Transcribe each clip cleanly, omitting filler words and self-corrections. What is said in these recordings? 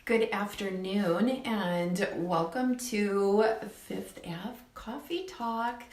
Good afternoon and welcome to Fifth Ave Coffee Talk.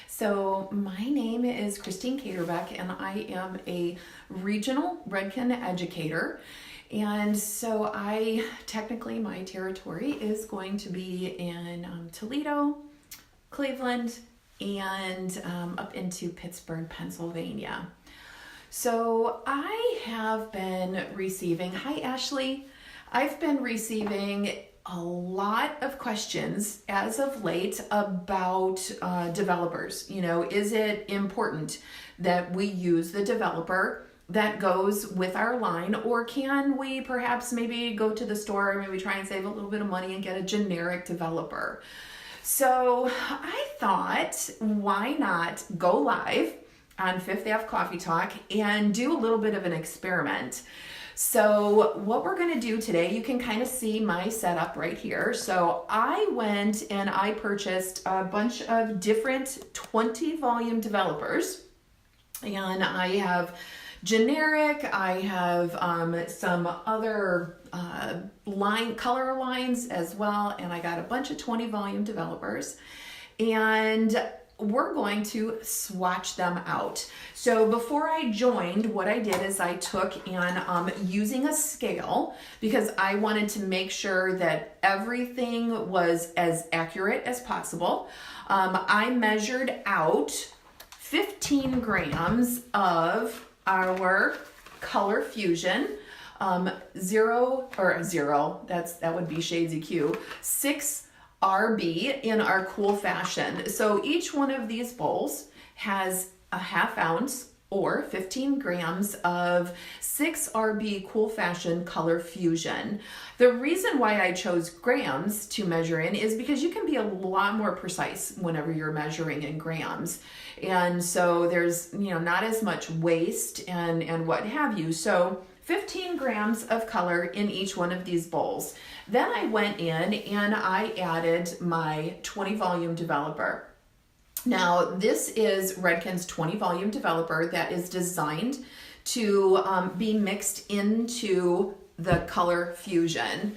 So my name is Christine Caterbeck and I am a regional Redken educator. And so technically my territory is going to be in Toledo, Cleveland, and up into Pittsburgh, Pennsylvania. So I have been receiving, hi Ashley, I've been receiving a lot of questions as of late about developers. You know, is it important that we use the developer that goes with our line, or can we perhaps maybe go to the store and maybe try and save a little bit of money and get a generic developer? So I thought, why not go live on Fifth Ave Coffee Talk and do a little bit of an experiment. So what we're going to do today, you can kind of see my setup right here. So I went and I purchased a bunch of different 20 volume developers, and I have generic, I have some other color lines as well, and I got a bunch of 20 volume developers, and we're going to swatch them out. So before I joined, what I did is I took and using a scale, because I wanted to make sure that everything was as accurate as possible. I measured out 15 grams of our Color Fusion, that would be Shades EQ, 6 RB in our Cool Fashion. So each one of these bowls has a half ounce or 15 grams of 6 RB Cool Fashion Color Fusion. The reason why I chose grams to measure in is because you can be a lot more precise whenever you're measuring in grams. And so there's, not as much waste and what have you. So 15 grams of color in each one of these bowls. Then I went in and I added my 20 volume developer. Now this is Redken's 20 volume developer that is designed to be mixed into the Color Fusion.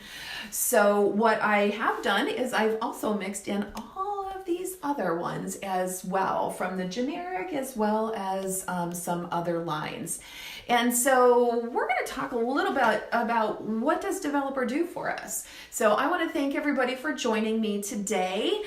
So what I have done is I've also mixed in all of these other ones as well, from the generic as well as some other lines. And so we're going to talk a little bit about what does developer do for us. So I want to thank everybody for joining me today.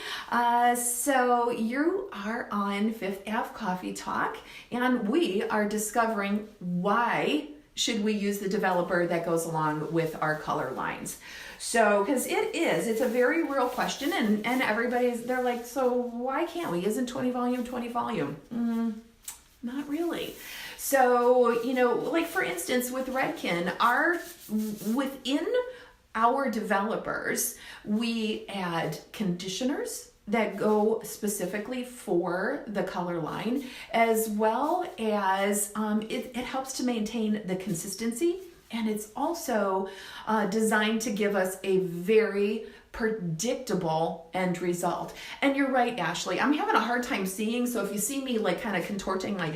So you are on Fifth Ave Coffee Talk, and we are discovering why should we use the developer that goes along with our color lines. So, because it's a very real question, and they're like, so why can't we? Isn't 20 volume 20 volume? Not really. So, like for instance, with Redken, within our developers, we add conditioners that go specifically for the color line, as well as it helps to maintain the consistency, and it's also designed to give us a very predictable end result. And you're right, Ashley, I'm having a hard time seeing, so if you see me like kind of contorting my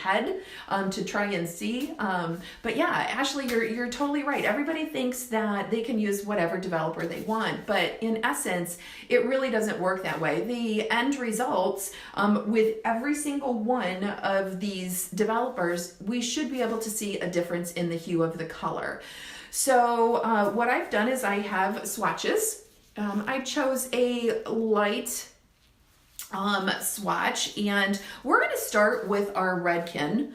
head to try and see, but yeah, Ashley, you're totally right. Everybody thinks that they can use whatever developer they want, but in essence, it really doesn't work that way. The end results with every single one of these developers, we should be able to see a difference in the hue of the color. So what I've done is I have swatches. I chose a light swatch, and we're going to start with our Redken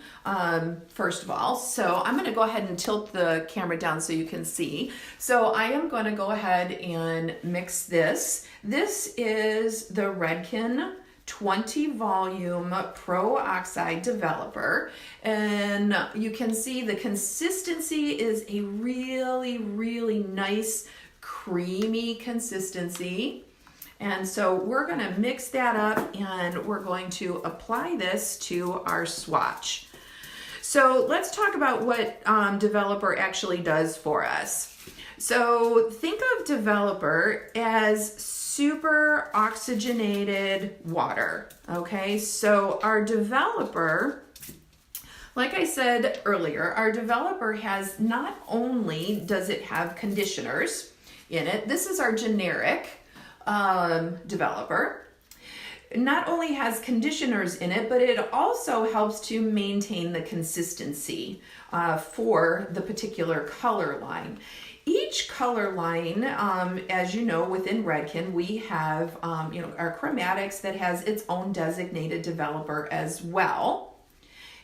first of all. So I'm going to go ahead and tilt the camera down so you can see. So I am going to go ahead and mix this. This is the Redken 20 volume Pro Oxide developer, and you can see the consistency is a really, really nice creamy consistency. And so we're going to mix that up, and we're going to apply this to our swatch. So let's talk about what developer actually does for us. So think of developer as super oxygenated water. Okay, so our developer, Like I said earlier, our developer has not only does it have conditioners in it, this is our generic developer. Not only has conditioners in it, but it also helps to maintain the consistency for the particular color line. Each color line, as you know, within Redken, we have our chromatics that has its own designated developer as well.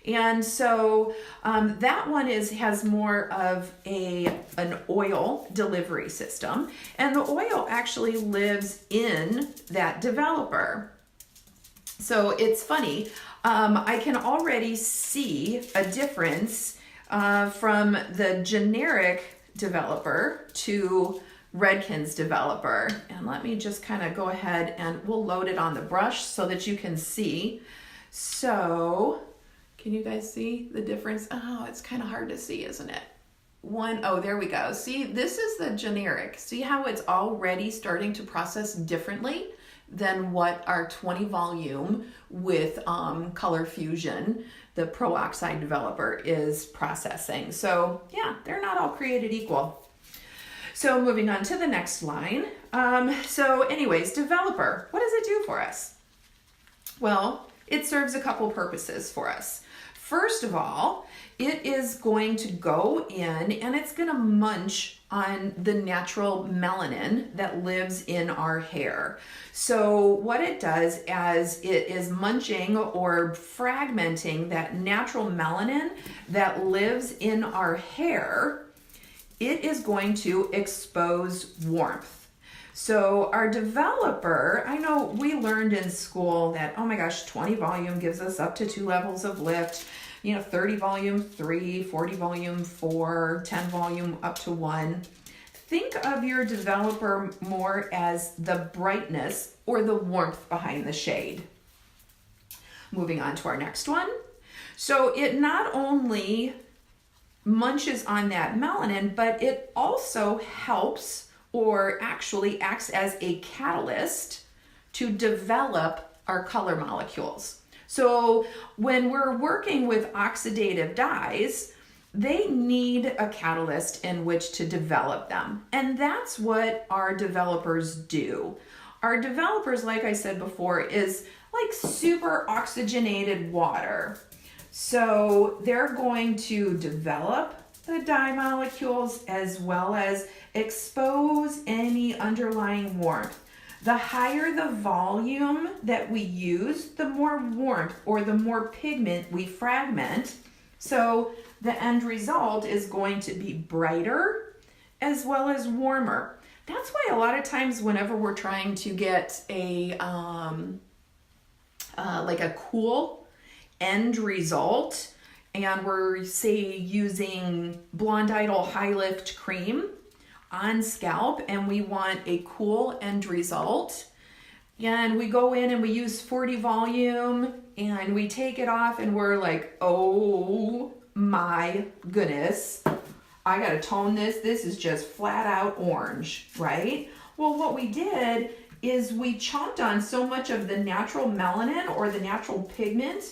And so that one has more of an oil delivery system, and the oil actually lives in that developer. So it's funny, I can already see a difference from the generic developer to Redken's developer. And let me just kind of go ahead and we'll load it on the brush so that you can see. So can you guys see the difference? Oh, it's kind of hard to see, isn't it? Oh, there we go. See, this is the generic. See how it's already starting to process differently than what our 20 volume with Color Fusion, the Pro Oxide developer, is processing. So yeah, they're not all created equal. So moving on to the next line. So anyways, developer, what does it do for us? Well, it serves a couple purposes for us. First of all, it is going to go in and it's going to munch on the natural melanin that lives in our hair. So what it does as it is munching or fragmenting that natural melanin that lives in our hair, it is going to expose warmth. So our developer, I know we learned in school that, oh my gosh, 20 volume gives us up to 2 levels of lift, 30 volume 3, 40 volume 4, 10 volume up to 1. Think of your developer more as the brightness or the warmth behind the shade. Moving on to our next one. So it not only munches on that melanin, but it also helps or actually acts as a catalyst to develop our color molecules. So when we're working with oxidative dyes, they need a catalyst in which to develop them. And that's what our developers do. Our developers, like I said before, is like super oxygenated water. So they're going to develop the dye molecules as well as expose any underlying warmth. The higher the volume that we use, the more warmth or the more pigment we fragment. So the end result is going to be brighter as well as warmer. That's why a lot of times whenever we're trying to get a like a cool end result, and we're say using Blonde Idol High Lift Cream on scalp and we want a cool end result, and we go in and we use 40 volume and we take it off and we're like, oh my goodness, I gotta tone this. This is just flat out orange, right? Well, what we did is we chomped on so much of the natural melanin or the natural pigment,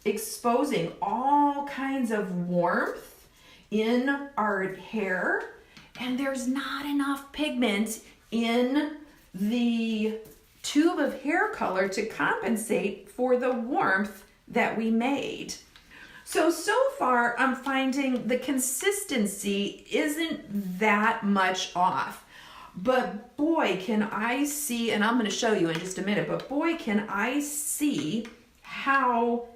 exposing all kinds of warmth in our hair, and there's not enough pigment in the tube of hair color to compensate for the warmth that we made. So far I'm finding the consistency isn't that much off. But boy, can I see, and I'm going to show you in just a minute, but boy, can I see how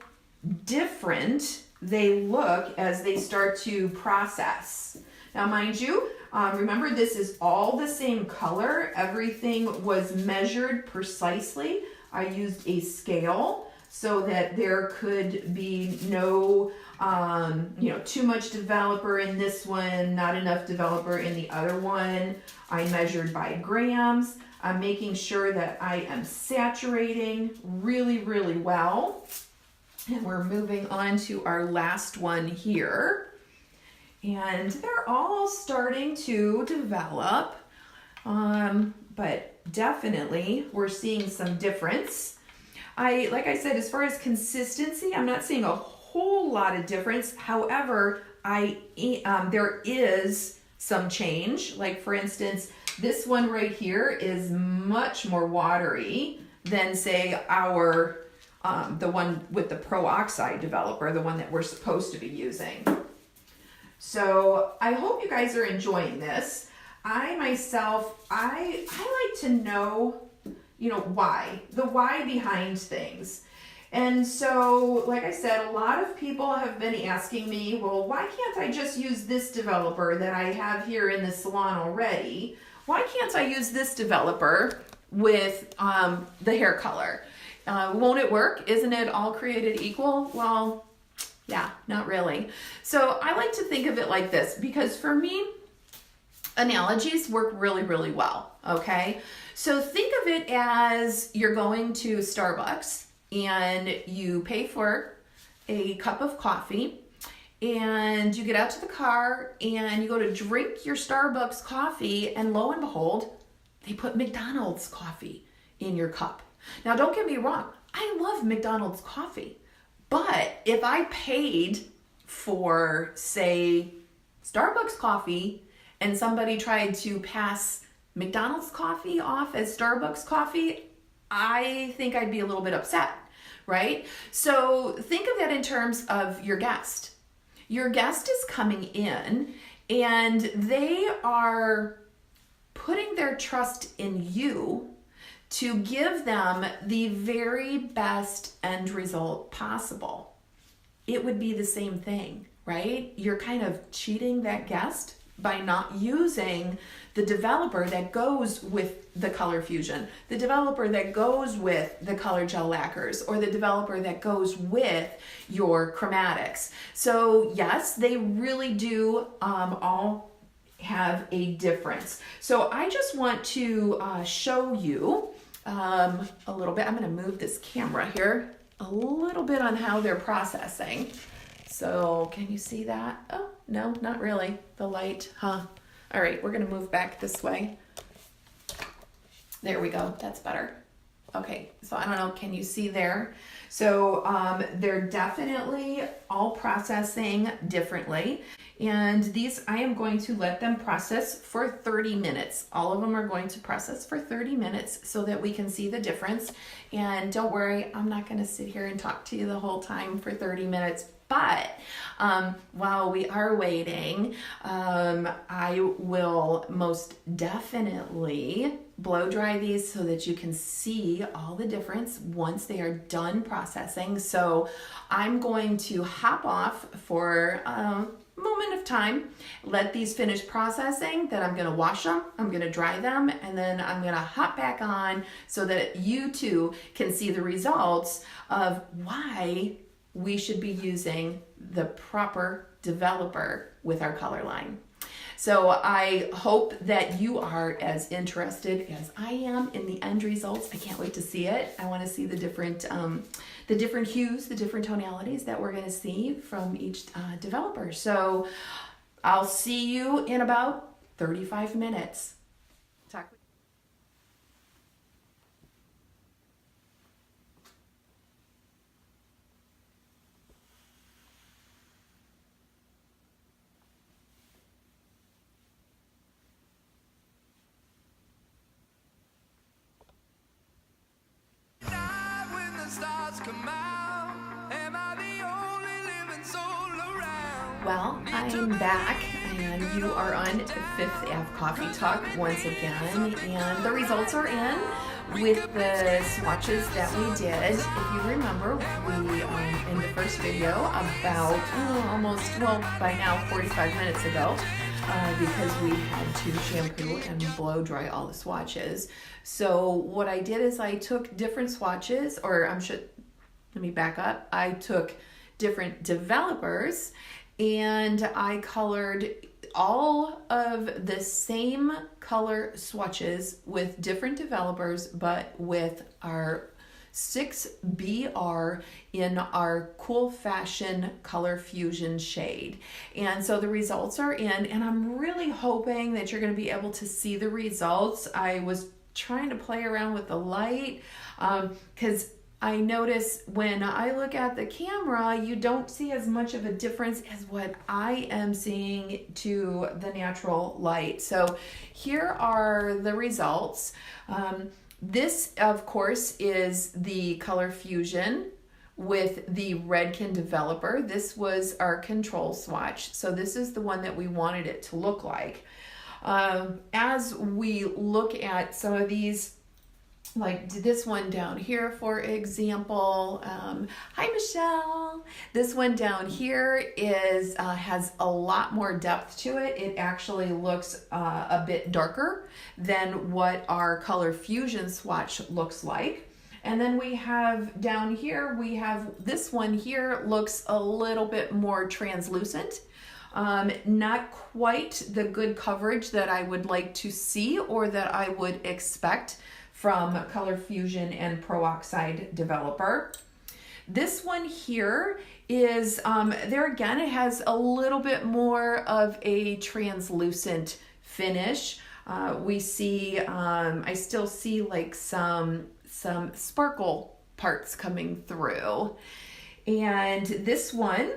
different they look as they start to process. Now, mind you, remember this is all the same color. Everything was measured precisely. I used a scale so that there could be no, too much developer in this one, not enough developer in the other one. I measured by grams. I'm making sure that I am saturating really, really well. And we're moving on to our last one here. And they're all starting to develop, but definitely we're seeing some difference. Like I said, as far as consistency, I'm not seeing a whole lot of difference. However, there is some change. Like for instance, this one right here is much more watery than say the one with the Pro Oxide developer, the one that we're supposed to be using. So I hope you guys are enjoying this. I myself, I like to know, the why behind things. And so, like I said, a lot of people have been asking me, well, why can't I just use this developer that I have here in the salon already? Why can't I use this developer with the hair color? Won't it work? Isn't it all created equal? Well, yeah, not really. So I like to think of it like this, because for me, analogies work really, really well, okay? So think of it as you're going to Starbucks and you pay for a cup of coffee and you get out to the car and you go to drink your Starbucks coffee, and lo and behold, they put McDonald's coffee in your cup. Now, don't get me wrong, I love McDonald's coffee, but if I paid for, say, Starbucks coffee and somebody tried to pass McDonald's coffee off as Starbucks coffee, I think I'd be a little bit upset, right? So think of that in terms of your guest. Your guest is coming in and they are putting their trust in you to give them the very best end result possible. It would be the same thing, right? You're kind of cheating that guest by not using the developer that goes with the color fusion, the developer that goes with the color gel lacquers, or the developer that goes with your chromatics. So yes, they really do all have a difference. So I just want to show you a little bit. I'm going to move this camera here a little bit on how they're processing. So can you see that? Oh, no, not really. The light, huh? All right, we're going to move back this way. There we go. That's better. Okay, so I don't know, can you see there? So they're definitely all processing differently. And these, I am going to let them process for 30 minutes. All of them are going to process for 30 minutes so that we can see the difference. And don't worry, I'm not going to sit here and talk to you the whole time for 30 minutes. But while we are waiting, I will most definitely blow dry these so that you can see all the difference once they are done processing. So I'm going to hop off for a moment of time, let these finish processing, then I'm going to wash them, I'm going to dry them, and then I'm going to hop back on so that you too can see the results of why we should be using the proper developer with our color line. So I hope that you are as interested as I am in the end results. I can't wait to see it. I want to see the different hues, the different tonalities that we're going to see from each developer. So I'll see you in about 35 minutes. Talk. Well, I'm back and you are on Fifth Ave Coffee Talk once again, and the results are in with the swatches that we did. If you remember, we in the first video about by now 45 minutes ago, because we had to shampoo and blow dry all the swatches. So what I did is I took different swatches, let me back up. I took different developers and I colored all of the same color swatches with different developers, but with our 6BR in our Cool Fashion Color Fusion shade. And so the results are in, and I'm really hoping that you're going to be able to see the results. I was trying to play around with the light because I notice when I look at the camera, you don't see as much of a difference as what I am seeing to the natural light. So here are the results. This, of course, is the Color Fusion with the Redken developer. This was our control swatch. So this is the one that we wanted it to look like. As we look at some of these, like this one down here, for example, hi Michelle. This one down here is has a lot more depth to it. It actually looks a bit darker than what our Color Fusion swatch looks like. And then we have down here, we have this one here looks a little bit more translucent. Not quite the good coverage that I would like to see or that I would expect from Color Fusion and Peroxide Developer. This one here is, there again, it has a little bit more of a translucent finish. We see, I still see like some sparkle parts coming through. And this one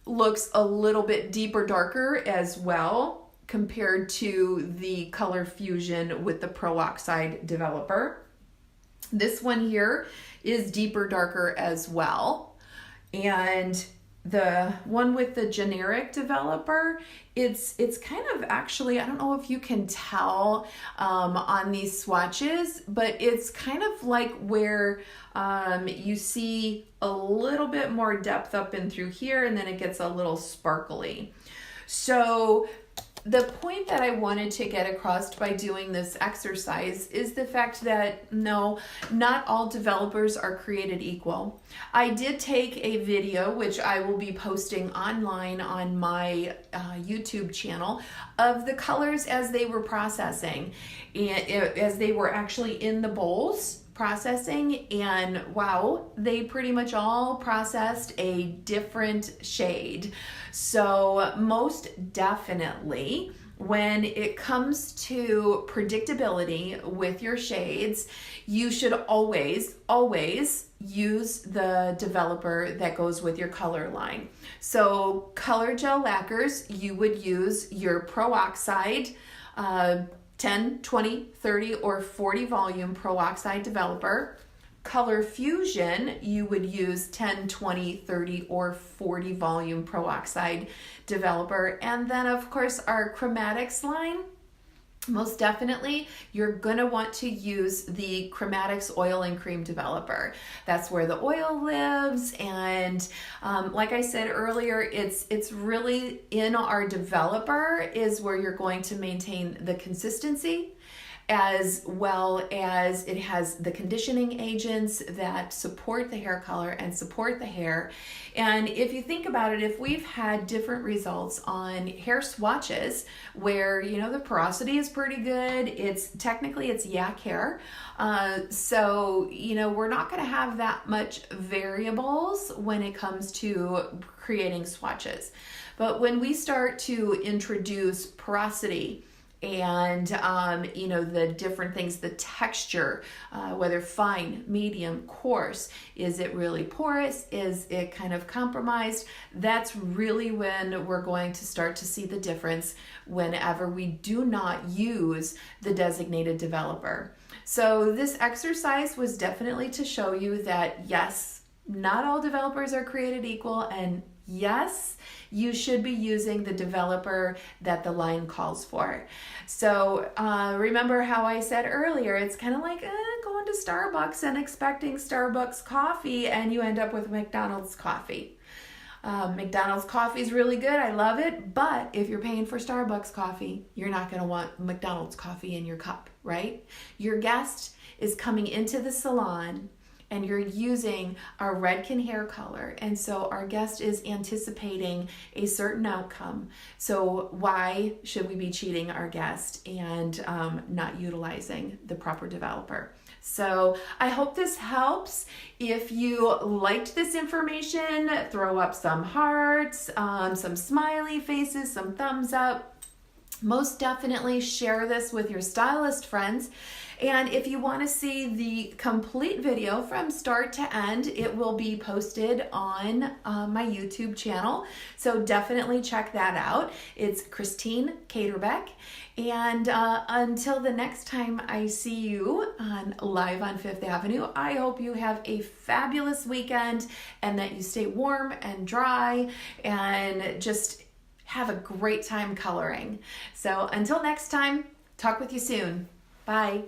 looks a little bit deeper, darker as well, compared to the Color Fusion with the Peroxide Developer. This one here is deeper, darker as well. And the one with the generic developer, it's kind of actually, I don't know if you can tell on these swatches, but it's kind of like where you see a little bit more depth up and through here, and then it gets a little sparkly. So the point that I wanted to get across by doing this exercise is the fact that no, not all developers are created equal. I did take a video, which I will be posting online on my YouTube channel, of the colors as they were processing, and as they were actually in the bowls processing, and wow, they pretty much all processed a different shade. So most definitely, when it comes to predictability with your shades, you should always use the developer that goes with your color line. So color gel lacquers, you would use your Peroxide 10, 20, 30, or 40 volume Peroxide developer. Color Fusion, you would use 10, 20, 30, or 40 volume Peroxide developer. And then of course our Chromatics line, most definitely you're gonna want to use the Chromatics oil and cream developer. That's where the oil lives, and like I said earlier, it's really in our developer is where you're going to maintain the consistency, as well as it has the conditioning agents that support the hair color and support the hair. And if you think about it, if we've had different results on hair swatches where, you know, the porosity is pretty good, it's yak hair, so, you know, we're not going to have that much variables when it comes to creating swatches. But when we start to introduce porosity, and you know, the different things, the texture, whether fine, medium, coarse, is it really porous, is it kind of compromised, that's really when we're going to start to see the difference whenever we do not use the designated developer. So this exercise was definitely to show you that yes, not all developers are created equal, and yes, you should be using the developer that the line calls for. So remember how I said earlier, it's kind of like going to Starbucks and expecting Starbucks coffee, and you end up with McDonald's coffee. McDonald's coffee is really good, I love it, but if you're paying for Starbucks coffee, you're not going to want McDonald's coffee in your cup, right? Your guest is coming into the salon and you're using our Redken hair color, and so our guest is anticipating a certain outcome. So why should we be cheating our guest and not utilizing the proper developer? So I hope this helps. If you liked this information, throw up some hearts, some smiley faces, some thumbs up. most definitely share this with your stylist friends. And if you want to see the complete video from start to end, it will be posted on my YouTube channel. So definitely check that out. It's Christine Katerbeck. And until the next time I see you live on Fifth Avenue, I hope you have a fabulous weekend and that you stay warm and dry and just have a great time coloring. So until next time, talk with you soon. Bye.